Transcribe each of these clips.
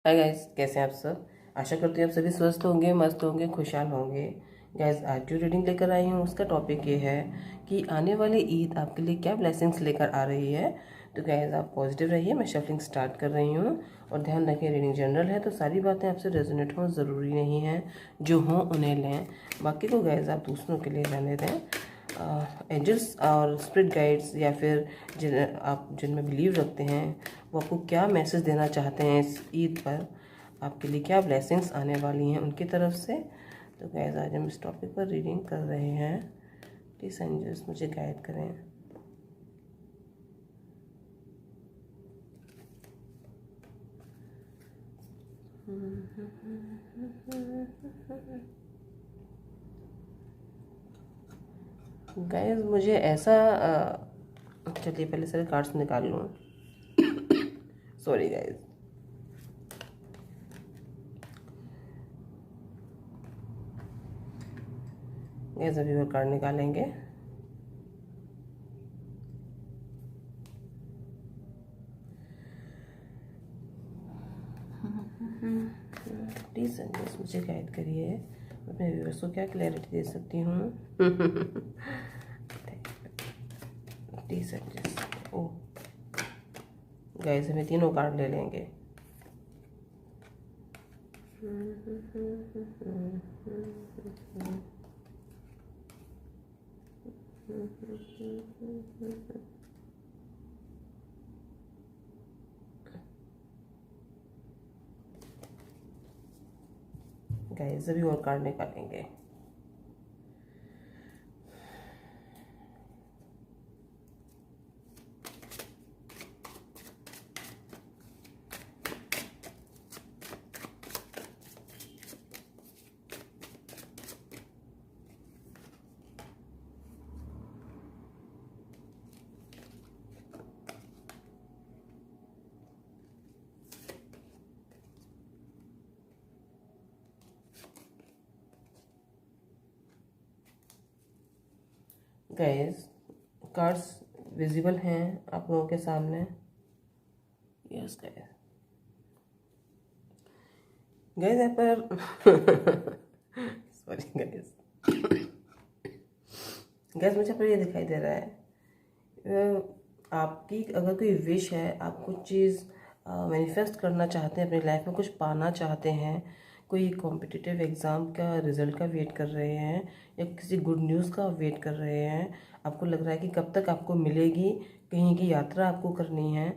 Hi guys, कैसे हैं आप सब। आशा करती हूँ आप सभी स्वस्थ होंगे, मस्त होंगे, खुशहाल होंगे। गाइस, आज जो रीडिंग लेकर आई हूँ उसका टॉपिक ये है कि आने वाली ईद आपके लिए क्या ब्लेसिंग्स लेकर आ रही है। तो गाइस, आप पॉजिटिव रहिए। मैं शफलिंग स्टार्ट कर रही हूँ और ध्यान रखिए, रीडिंग जनरल है तो सारी बातें आपसे रेजोनेट हों ज़रूरी नहीं है। जो हों उन्हें लें, बाकी को गाइस आप दूसरों के लिए रहने दें। एंजल्स और स्पिरिट गाइड्स या फिर आप जिनमें बिलीव रखते हैं वो आपको क्या मैसेज देना चाहते हैं इस ईद पर, आपके लिए क्या ब्लेसिंग्स आने वाली हैं उनकी तरफ से। तो गाइस, आज हम इस टॉपिक पर रीडिंग कर रहे हैं। प्लीज़ एंजल्स मुझे गाइड करें। गाइस, मुझे ऐसा चलिए पहले सारे कार्ड्स निकाल लूँ। Sorry guys. गाइस, अभी और कार्ड निकालेंगे। प्लीज़ एंजल्स मुझे गाइड करिए। मैं अपने व्यूअर्स को क्या क्लैरिटी दे सकती हूँ। Please angels. ओ गाइस, हमें तीनों कार्ड ले लेंगे। गाइस, अभी और कार्ड निकालेंगे। गाइस, कार्ड्स विजिबल हैं आप लोगों के सामने। Yes guys. गाइस, यहाँ पर सॉरी गाइस। गाइस, मुझे पर ये दिखाई दे रहा है, आपकी अगर कोई विश है, आप कुछ चीज़ मैनिफेस्ट करना चाहते हैं, अपनी लाइफ में कुछ पाना चाहते हैं, कोई कॉम्पिटिटिव एग्ज़ाम का रिज़ल्ट का वेट कर रहे हैं या किसी गुड न्यूज़ का वेट कर रहे हैं, आपको लग रहा है कि कब तक आपको मिलेगी, कहीं की यात्रा आपको करनी है,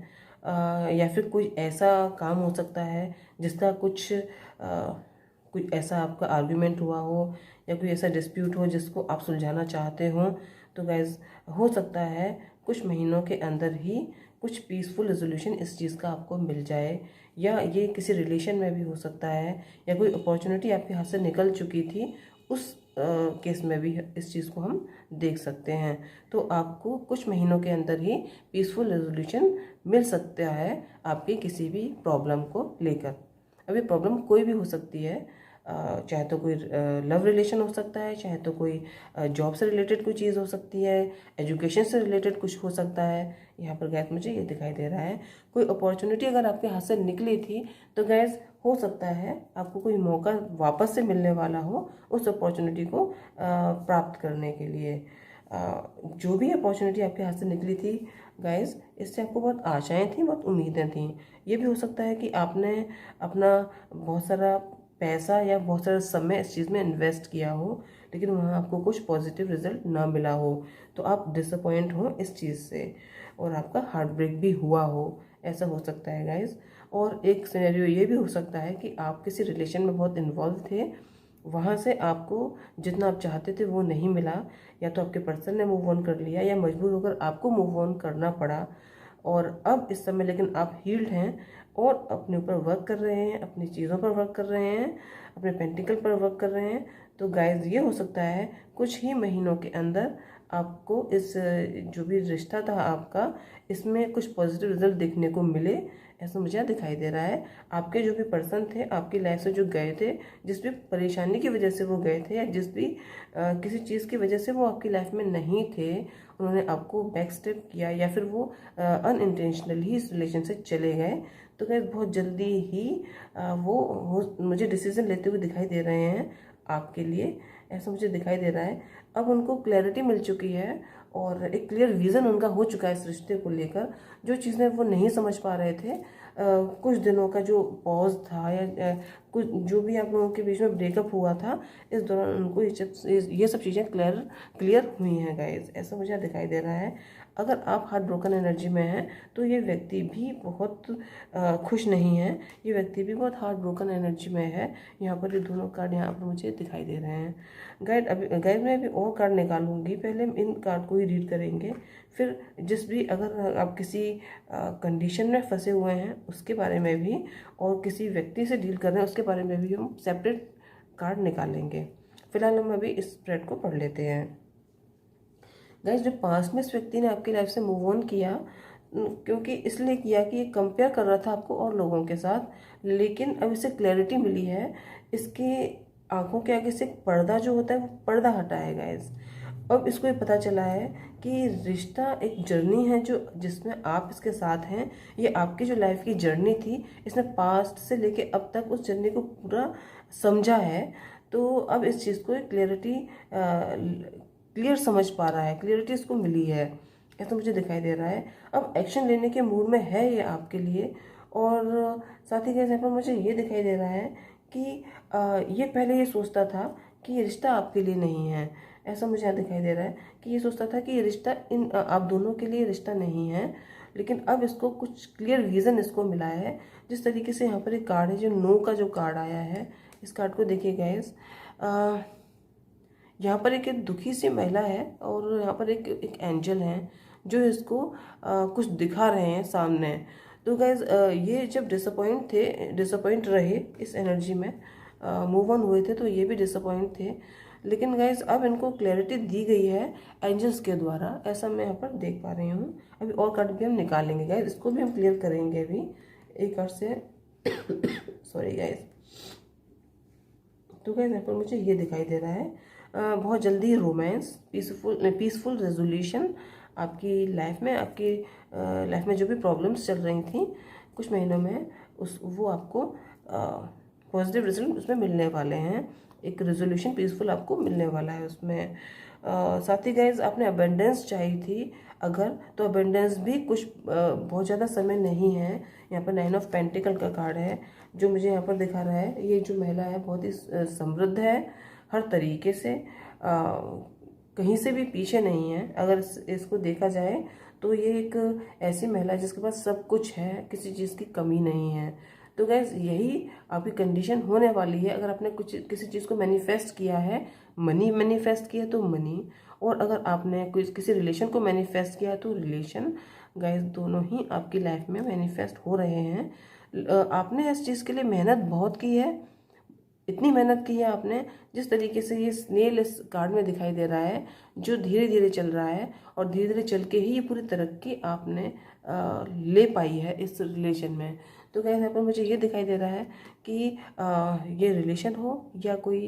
या फिर कोई ऐसा काम हो सकता है जिसका कुछ ऐसा आपका आर्ग्यूमेंट हुआ हो या कोई ऐसा डिस्प्यूट हो जिसको आप सुलझाना चाहते हो। तो गाइज, हो सकता है कुछ महीनों के अंदर ही कुछ पीसफुल रेजोल्यूशन इस चीज़ का आपको मिल जाए, या ये किसी रिलेशन में भी हो सकता है, या कोई अपॉर्चुनिटी आपके हाथ से निकल चुकी थी उस केस में भी इस चीज़ को हम देख सकते हैं। तो आपको कुछ महीनों के अंदर ही पीसफुल रेजोल्यूशन मिल सकता है आपकी किसी भी प्रॉब्लम को लेकर। अभी प्रॉब्लम कोई भी हो सकती है, चाहे तो कोई लव रिलेशन हो सकता है, चाहे तो कोई जॉब से रिलेटेड कोई चीज़ हो सकती है, एजुकेशन से रिलेटेड कुछ हो सकता है। यहाँ पर गैस मुझे ये दिखाई दे रहा है, कोई अपॉर्चुनिटी अगर आपके हाथ से निकली थी तो गैस हो सकता है आपको कोई मौका वापस से मिलने वाला हो उस अपॉर्चुनिटी को प्राप्त करने के लिए। जो भी अपॉर्चुनिटी आपके हाथ से निकली थी गाइस, इससे आपको बहुत आशाएं थी, बहुत उम्मीदें थी। ये भी हो सकता है कि आपने अपना बहुत सारा पैसा या बहुत सारा समय इस चीज़ में इन्वेस्ट किया हो, लेकिन वहाँ आपको कुछ पॉजिटिव रिजल्ट ना मिला हो, तो आप डिसअपॉइंट हो इस चीज़ से और आपका हार्ट ब्रेक भी हुआ हो। ऐसा हो सकता है गाइस। और एक सिनेरियो ये भी हो सकता है कि आप किसी रिलेशन में बहुत इन्वॉल्व थे, वहाँ से आपको जितना आप चाहते थे वो नहीं मिला, या तो आपके पर्सन ने मूव ऑन कर लिया या मजबूर होकर आपको मूव ऑन करना पड़ा। और अब इस समय लेकिन आप हील्ड हैं और अपने ऊपर वर्क कर रहे हैं, अपनी चीज़ों पर वर्क कर रहे हैं, अपने पेंटिकल पर वर्क कर रहे हैं। तो गाइज, ये हो सकता है कुछ ही महीनों के अंदर आपको इस जो भी रिश्ता था आपका, इसमें कुछ पॉजिटिव रिजल्ट देखने को मिले। ऐसा मुझे दिखाई दे रहा है। आपके जो भी पर्सन थे आपकी लाइफ से जो गए थे, जिस भी परेशानी की वजह से वो गए थे, या जिस भी किसी चीज़ की वजह से वो आपकी लाइफ में नहीं थे, उन्होंने आपको बैक स्टेप किया या फिर वो अनइंटेंशनली ही इस रिलेशन से चले गए। तो गाइस बहुत जल्दी ही मुझे डिसीजन लेते हुए दिखाई दे रहे हैं आपके लिए, ऐसा मुझे दिखाई दे रहा है। अब उनको क्लैरिटी मिल चुकी है और एक क्लियर विज़न उनका हो चुका है इस रिश्ते को लेकर। जो चीज़ें वो नहीं समझ पा रहे थे, कुछ दिनों का जो पॉज था या कुछ जो भी आप लोगों के बीच में ब्रेकअप हुआ था, इस दौरान उनको ये सब चीज़ें क्लियर हुई हैं गाइस, ऐसा मुझे दिखाई दे रहा है। अगर आप हार्ट ब्रोकन एनर्जी में हैं तो ये व्यक्ति भी बहुत खुश नहीं है, ये व्यक्ति भी बहुत हार्ट ब्रोकन एनर्जी में है। यहाँ पर ये दोनों कार्ड यहाँ पर मुझे दिखाई दे रहे हैं। गाइड मैं अभी और कार्ड निकालूंगी, पहले हम इन कार्ड को ही रीड करेंगे, फिर अगर आप किसी कंडीशन में फंसे हुए हैं उसके बारे में भी, और किसी व्यक्ति से डील कर रहे हैं उसके बारे में भी हम सेपरेट कार्ड निकालेंगे। फिलहाल हम अभी इस स्प्रेड को पढ़ लेते हैं। गाइस, जो पास्ट में इस व्यक्ति ने आपकी लाइफ से मूव ऑन किया, क्योंकि इसलिए किया कि ये कंपेयर कर रहा था आपको और लोगों के साथ, लेकिन अब इसे क्लैरिटी मिली है। इसके आंखों के आगे से पर्दा जो होता है वो पर्दा हटा है गाइस। अब इसको ये पता चला है कि रिश्ता एक जर्नी है जो जिसमें आप इसके साथ हैं। ये आपकी जो लाइफ की जर्नी थी, इसने पास्ट से लेके अब तक उस जर्नी को पूरा समझा है। तो अब इस चीज़ को क्लियर समझ पा रहा है, क्लियरिटी इसको मिली है, ऐसा मुझे दिखाई दे रहा है। अब एक्शन लेने के मूड में है ये आपके लिए। और साथ ही के साथ मुझे ये दिखाई दे रहा है कि ये पहले ये सोचता था कि ये रिश्ता आपके लिए नहीं है, ऐसा मुझे यहाँ दिखाई दे रहा है कि ये सोचता था कि ये रिश्ता आप दोनों के लिए रिश्ता नहीं है। लेकिन अब इसको कुछ क्लियर विज़न इसको मिला है। जिस तरीके से यहाँ पर एक कार्ड है, जो नो का जो कार्ड आया है, इस कार्ड को देखिए गाइस। यहाँ पर एक दुखी सी महिला है और यहाँ पर एक एंजल है जो इसको कुछ दिखा रहे हैं सामने। तो गाइज ये जब डिसअपॉइंट रहे इस एनर्जी में, मूव ऑन हुए थे, तो ये भी डिसअपॉइंट थे। लेकिन गाइज अब इनको क्लैरिटी दी गई है एंजल्स के द्वारा, ऐसा मैं यहाँ पर देख पा रही हूँ। अभी और कार्ड भी हम निकालेंगे गाइज, इसको भी हम क्लियर करेंगे अभी एक कार्ड से। Sorry guys. तो गाइज यहाँ पर मुझे ये दिखाई दे रहा है बहुत जल्दी रोमांस, पीसफुल रेजोल्यूशन आपकी लाइफ में जो भी प्रॉब्लम्स चल रही थी कुछ महीनों में, वो आपको पॉजिटिव रिजल्ट उसमें मिलने वाले हैं। एक रेजोल्यूशन पीसफुल आपको मिलने वाला है उसमें। साथ ही गाइज आपने अबेंडेंस चाहिए थी अगर, तो अबेंडेंस भी कुछ बहुत ज़्यादा समय नहीं है। यहाँ पर 9 ऑफ पेंटिकल का कार्ड है जो मुझे यहाँ पर दिखा रहा है। ये जो महिला है बहुत ही समृद्ध है हर तरीके से, कहीं से भी पीछे नहीं है। अगर इसको देखा जाए तो ये एक ऐसी महिला है जिसके पास सब कुछ है, किसी चीज़ की कमी नहीं है। तो गैस यही आपकी कंडीशन होने वाली है। अगर आपने किसी चीज़ को मैनिफेस्ट किया है, मनी मैनिफेस्ट किया तो मनी, और अगर आपने किसी रिलेशन को मैनिफेस्ट किया तो रिलेशन, गैस दोनों ही आपकी लाइफ में मैनिफेस्ट हो रहे हैं। आपने इस चीज़ के लिए मेहनत बहुत की है, इतनी मेहनत की है आपने, जिस तरीके से ये स्नेल इस कार्ड में दिखाई दे रहा है, जो धीरे धीरे चल रहा है और धीरे धीरे चल के ही ये पूरी तरक्की आपने ले पाई है इस रिलेशन में। तो गाइस यहाँ पर मुझे ये दिखाई दे रहा है कि ये रिलेशन हो या कोई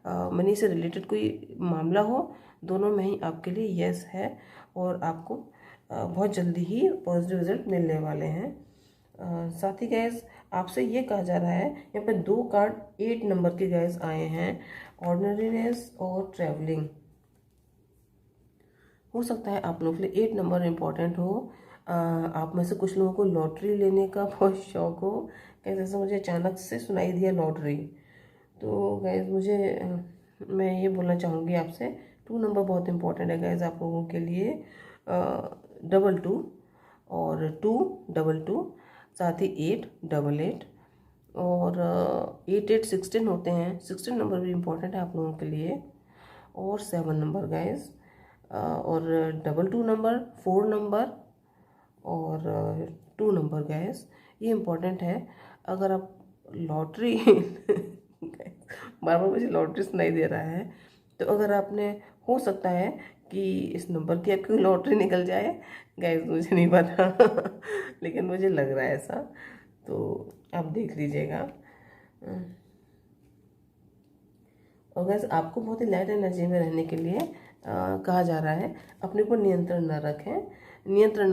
मनी से रिलेटेड कोई मामला हो, दोनों में ही आपके लिए यस है और आपको बहुत जल्दी ही पॉजिटिव रिजल्ट मिलने वाले हैं। साथ ही गैस आपसे ये कहा जा रहा है, यहाँ पे 2 कार्ड 8 नंबर के गैस आए हैं, ऑर्डिनरीनेस और ट्रैवलिंग। हो सकता है आप लोगों के लिए 8 नंबर इम्पोर्टेंट हो। आप में से कुछ लोगों को लॉटरी लेने का बहुत शौक हो। कैसे ऐसा मुझे अचानक से सुनाई दिया लॉटरी। तो गैस मैं ये बोलना चाहूँगी आपसे, 2 नंबर बहुत इम्पोर्टेंट है गैस आप लोगों के लिए। 22 और 222, साथ ही 888 और 8816 होते हैं। 16 नंबर भी इम्पोर्टेंट है आप लोगों के लिए, और 7 नंबर गाइस, और 22 नंबर, 4 नंबर और 2 नंबर गैस, ये इम्पोर्टेंट है। अगर आप लॉटरी बार बार मुझे लॉटरी सुनाई दे रहा है, तो अगर आपने, हो सकता है कि इस नंबर की आपकी लॉटरी निकल जाए गाइस, मुझे नहीं पता लेकिन मुझे लग रहा है ऐसा, तो आप देख लीजिएगा। और गाइस आपको बहुत ही लाइट एनर्जी में रहने के लिए कहा जा रहा है, अपने ऊपर नियंत्रण न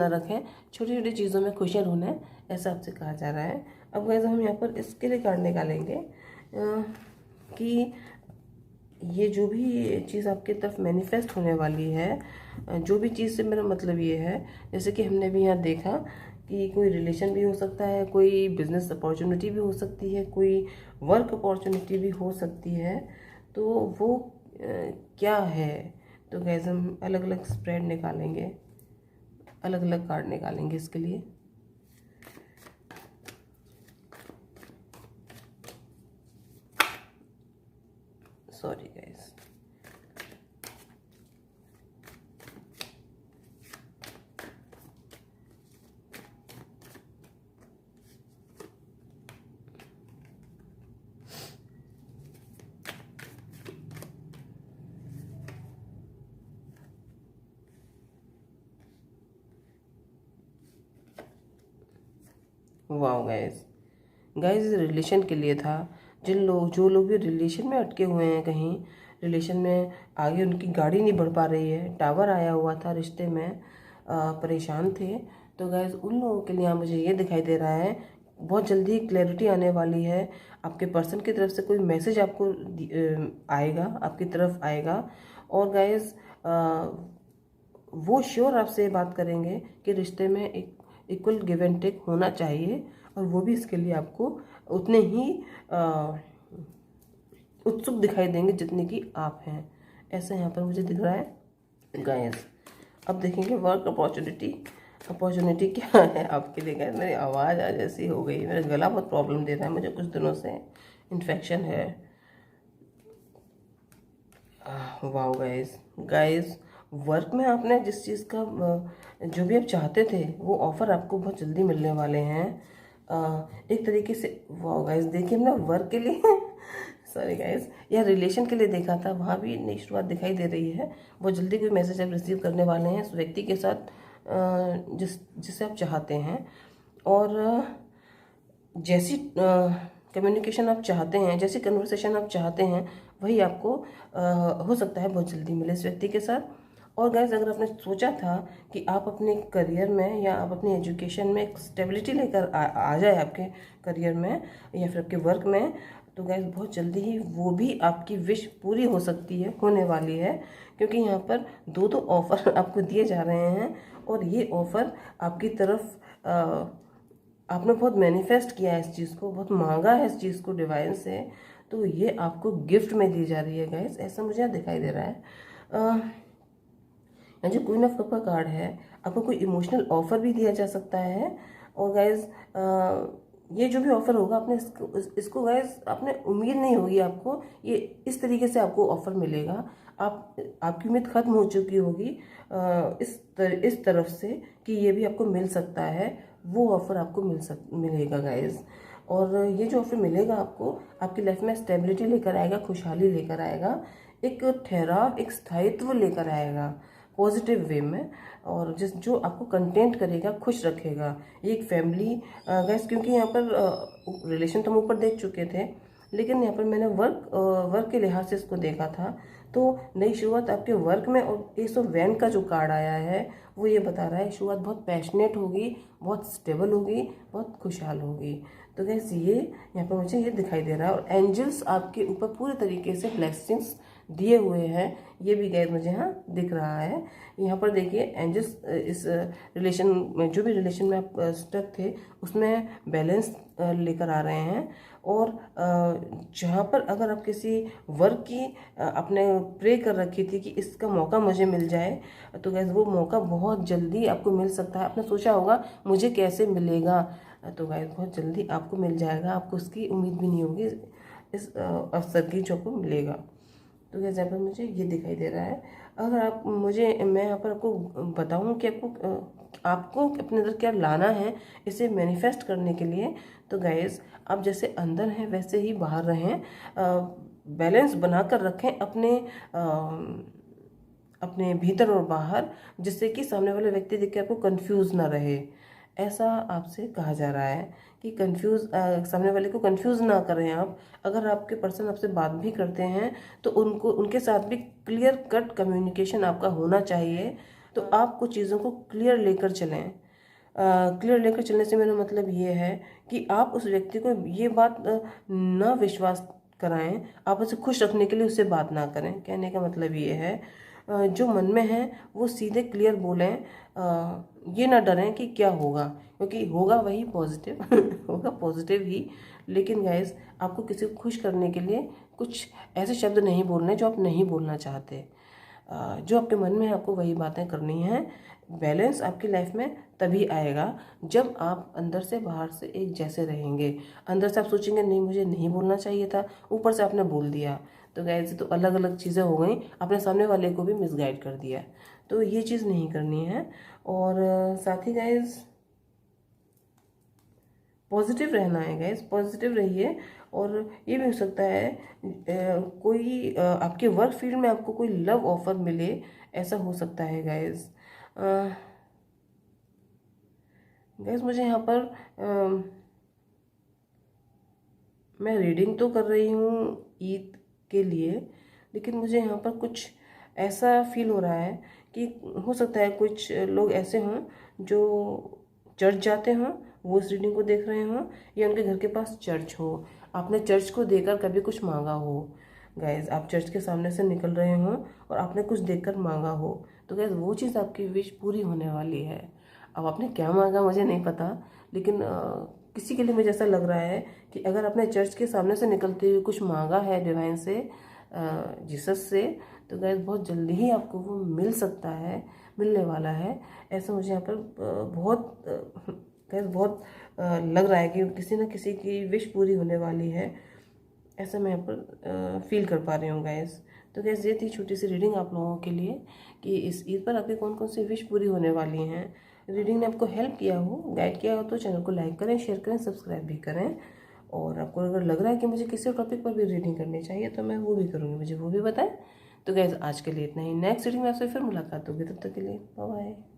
रखें, छोटी छोटी चीज़ों में खुश रहना ऐसा आपसे कहा जा रहा है। अब गाइस हम यहाँ पर इसके लिए कार्ड निकालेंगे कि ये जो भी चीज़ आपकी तरफ मैनिफेस्ट होने वाली है, जो भी चीज़ से मेरा मतलब ये है, जैसे कि हमने भी यहाँ देखा कि कोई रिलेशन भी हो सकता है, कोई बिजनेस अपॉर्चुनिटी भी हो सकती है, कोई वर्क अपॉर्चुनिटी भी हो सकती है। तो वो क्या है, तो गाइस हम अलग अलग स्प्रेड निकालेंगे, अलग अलग कार्ड निकालेंगे इसके लिए। सॉरी गाइस, वाह गाइस रिलेशन के लिए था। जो लोग भी रिलेशन में अटके हुए हैं, कहीं रिलेशन में आगे उनकी गाड़ी नहीं बढ़ पा रही है, टावर आया हुआ था रिश्ते में, परेशान थे, तो गाइस उन लोगों के लिए मुझे ये दिखाई दे रहा है बहुत जल्दी क्लैरिटी आने वाली है। आपके पर्सन की तरफ से कोई मैसेज आपको आएगा, आपकी तरफ आएगा। और गाइस वो श्योर आपसे बात करेंगे कि रिश्ते में एक इक्वल गिव एंड टेक होना चाहिए, और वो भी इसके लिए आपको उतने ही उत्सुक दिखाई देंगे जितने कि आप हैं, ऐसा यहाँ पर मुझे दिख रहा है गाइस। अब देखेंगे वर्क अपॉर्चुनिटी क्या है आपके लिए गाइस। मेरी आवाज़ आज ऐसी हो गई, मेरा गला बहुत प्रॉब्लम दे रहा है मुझे, कुछ दिनों से इन्फेक्शन है। वाह गाइस वर्क में आपने जिस चीज़ का जो भी आप चाहते थे वो ऑफ़र आपको बहुत जल्दी मिलने वाले हैं। एक तरीके से वाह गाइस, देखिए हमने वर्क के लिए सॉरी गाइस, या रिलेशन के लिए देखा था, वहाँ भी नई शुरुआत दिखाई दे रही है। बहुत जल्दी कोई मैसेज आप रिसीव करने वाले हैं उस व्यक्ति के साथ जिसे आप चाहते हैं। और जैसी कम्युनिकेशन आप चाहते हैं, जैसी कन्वर्सेशन आप चाहते हैं, वही आपको हो सकता है बहुत जल्दी मिले इस व्यक्ति के साथ। और गाइस अगर आपने सोचा था कि आप अपने करियर में या आप अपनी एजुकेशन में एक स्टेबिलिटी लेकर आ जाए आपके करियर में या फिर आपके वर्क में, तो गाइस बहुत जल्दी ही वो भी आपकी विश पूरी हो सकती है, होने वाली है। क्योंकि यहाँ पर दो ऑफ़र आपको दिए जा रहे हैं, और ये ऑफ़र आपकी तरफ आपने बहुत मैनिफेस्ट किया है इस चीज़ को, बहुत मांगा है इस चीज़ को डिवाइन से, तो ये आपको गिफ्ट में दी जा रही है गाइस, ऐसा मुझे दिखाई दे रहा है। जो क्वीन ऑफ कप का कार्ड है, आपको कोई इमोशनल ऑफर भी दिया जा सकता है। और गाइस ये जो भी ऑफर होगा, आपने इसको गाइस आपने उम्मीद नहीं होगी आपको ये इस तरीके से आपको ऑफर मिलेगा। आपकी उम्मीद खत्म हो चुकी होगी इस तरफ से कि ये भी आपको मिल सकता है, वो ऑफर आपको मिलेगा गाइस। और ये जो ऑफर मिलेगा आपको आपकी लाइफ में स्टेबिलिटी लेकर आएगा, खुशहाली लेकर आएगा, एक ठहराव, एक स्थायित्व लेकर आएगा पॉजिटिव वे में, और जो आपको कंटेंट करेगा, खुश रखेगा। ये एक फैमिली गाइस, क्योंकि यहाँ पर रिलेशन तो हम ऊपर देख चुके थे, लेकिन यहाँ पर मैंने वर्क के लिहाज से इसको देखा था। तो नई शुरुआत आपके वर्क में, और एस ऑफ वैन का जो कार्ड आया है वो ये बता रहा है शुरुआत बहुत पैशनेट होगी, बहुत स्टेबल होगी, बहुत खुशहाल होगी। तो गैस ये यहाँ पर मुझे ये दिखाई दे रहा है। और एंजल्स आपके ऊपर पूरे तरीके से ब्लेसिंग्स दिए हुए हैं, ये भी गैस मुझे यहाँ दिख रहा है। यहाँ पर देखिए एंजल्स इस रिलेशन में, जो भी रिलेशन में आप स्टक थे, उसमें बैलेंस लेकर आ रहे हैं। और जहाँ पर अगर आप किसी वर्क की आपने प्रे कर रखी थी कि इसका मौका मुझे मिल जाए, तो गैस वो मौका बहुत जल्दी आपको मिल सकता है। आपने सोचा होगा मुझे कैसे मिलेगा, तो गैस बहुत जल्दी आपको मिल जाएगा, आपको उसकी उम्मीद भी नहीं होगी इस अवसर की जो आपको मिलेगा। तो गैस यहाँ पर मुझे ये दिखाई दे रहा है। अगर आप मैं यहाँ पर आपको बताऊँ कि आपको अपने अंदर क्या लाना है इसे मैनिफेस्ट करने के लिए, तो गाइस आप जैसे अंदर हैं वैसे ही बाहर रहें, बैलेंस बनाकर रखें अपने भीतर और बाहर, जिससे कि सामने वाले व्यक्ति देख के आपको कंफ्यूज ना रहे। ऐसा आपसे कहा जा रहा है कि सामने वाले को कंफ्यूज ना करें आप। अगर आपके पर्सन आपसे बात भी करते हैं तो उनके साथ भी क्लियर कट कम्युनिकेशन आपका होना चाहिए। तो आप कुछ चीज़ों को क्लियर लेकर चलें, क्लियर लेकर चलने से मेरा मतलब ये है कि आप उस व्यक्ति को ये बात ना विश्वास कराएं, आप उसे खुश रखने के लिए उससे बात ना करें। कहने का मतलब ये है जो मन में है वो सीधे क्लियर बोलें, ये ना डरें कि क्या होगा, क्योंकि होगा वही पॉजिटिव होगा पॉजिटिव ही। लेकिन गाइस आपको किसी को खुश करने के लिए कुछ ऐसे शब्द नहीं बोलने जो आप नहीं बोलना चाहते। जो आपके मन में है आपको वही बातें करनी हैं। बैलेंस आपकी लाइफ में तभी आएगा जब आप अंदर से बाहर से एक जैसे रहेंगे। अंदर से आप सोचेंगे नहीं मुझे नहीं बोलना चाहिए था, ऊपर से आपने बोल दिया, तो गाइस तो अलग अलग चीज़ें हो गई, आपने सामने वाले को भी मिसगाइड कर दिया। तो ये चीज़ नहीं करनी है। और साथ ही गाइस पॉजिटिव रहना है गाइस, पॉजिटिव रहिए। और ये भी हो सकता है कोई आपके वर्क फील्ड में आपको कोई लव ऑफर मिले, ऐसा हो सकता है गाइस। गाइस मुझे यहाँ पर मैं रीडिंग तो कर रही हूँ ईद के लिए, लेकिन मुझे यहाँ पर कुछ ऐसा फील हो रहा है कि हो सकता है कुछ लोग ऐसे हों जो चर्च जाते हों, वो इस रीडिंग को देख रहे हों, या उनके घर के पास चर्च हो, आपने चर्च को देखकर कभी कुछ मांगा हो। गाइज आप चर्च के सामने से निकल रहे हों और आपने कुछ देखकर मांगा हो, तो गाइज वो चीज़ आपकी विश पूरी होने वाली है। अब आपने क्या मांगा मुझे नहीं पता, लेकिन किसी के लिए मुझे ऐसा लग रहा है कि अगर आपने चर्च के सामने से निकलते हुए कुछ मांगा है डिवाइन से, जीसस से, तो गाइज बहुत जल्दी ही आपको वो मिल सकता है, मिलने वाला है। ऐसा मुझे यहाँ पर बहुत लग रहा है कि किसी न किसी की विश पूरी होने वाली है, ऐसा मैं यहाँ पर फील कर पा रही हूँ गाइस। तो गैस ये थी छोटी सी रीडिंग आप लोगों के लिए कि इस ईद पर आपकी कौन कौन सी विश पूरी होने वाली हैं। रीडिंग ने आपको हेल्प किया हो, गाइड किया हो, तो चैनल को लाइक करें, शेयर करें, सब्सक्राइब भी करें। और आपको अगर लग रहा है कि मुझे किसी टॉपिक पर भी रीडिंग करनी चाहिए तो मैं वो भी करूँगी, मुझे वो भी बताएं। तो गैस आज के लिए इतना ही, नेक्स्ट रीडिंग में आपसे फिर मुलाकात होगी, तब तक के लिए बाय बाय।